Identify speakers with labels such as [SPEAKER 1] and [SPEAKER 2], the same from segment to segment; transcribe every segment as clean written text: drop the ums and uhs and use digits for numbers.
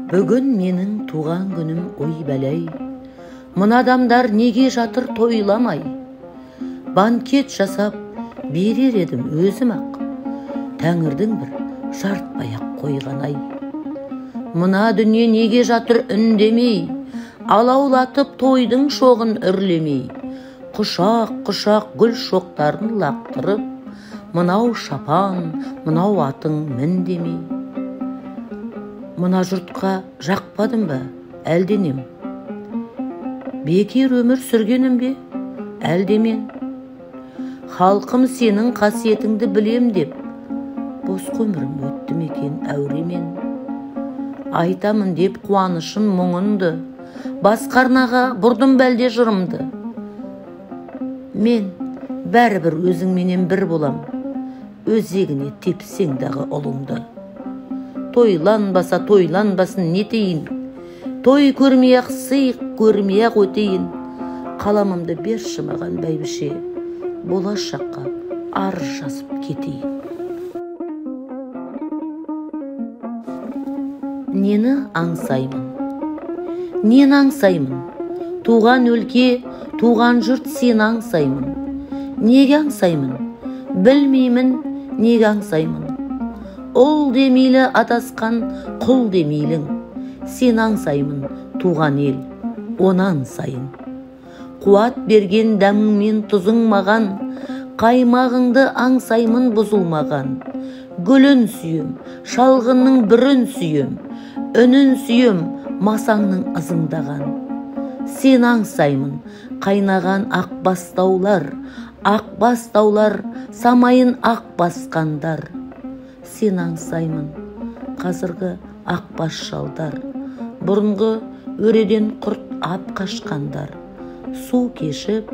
[SPEAKER 1] Бүгін менің туған күнім, ой бәлей, мына адамдар неге жатыр тойламай? Банкет жасап берер едім өзім ақ, Тәңірдің бір жартпай-ақ қойған-ай. Мына дүние неге жатыр үндемей, алаулатып тойдың шоғын үрлемей, құшақ-құшақ гүл шоқтарын лақтырып, мынау шапан, мынау атың мін демей. Мына жұртқа жақпадым ба, әлденем? Бекер өмір сүргенім бе, әлдемен? Халқым сенің қасиетіңді білем деп, бос өмірім өтті мекен әуремен. Айтамын деп қуанышын мұңынды, басқарнаға бұрдым бәлде жырымды. Мен бәрібір өзіңменен бір болам, өзегіне тепсең дағы ұлыңды. Тойланбаса тойланбасын нетейін, той көрмей-ақ сый көрмей-ақ өтейін. Қаламымды берші маған бәйбіше, болашаққа арыз жазып кетейін. Нені аңсаймын? Нені аңсаймын? Туған өлке, туған жұрт сен аңсаймын. Неге аңсаймын? Білмеймін, неге аңсаймын? Ұл демейлі атасқан құл демейлің, сен аңсаймын туған ел, онан сайын. Қуат берген дәміңмен тұзың маған, қаймағыңды аңсаймын бұзылмаған. Гүлін сүйем, шалғынның бірін сүйем, үнін сүйем, масаңның ызыңдаған. Сен аңсаймын қайнаған ақ бастаулар, самайын ақ басқандар. Сен аңсаймын қазіргі ақбас шалдар, бұрынғы өреден құрт ап қашқандар, су кешіп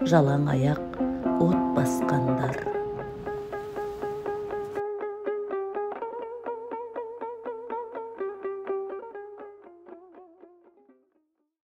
[SPEAKER 1] жалаң аяқ от басқандар.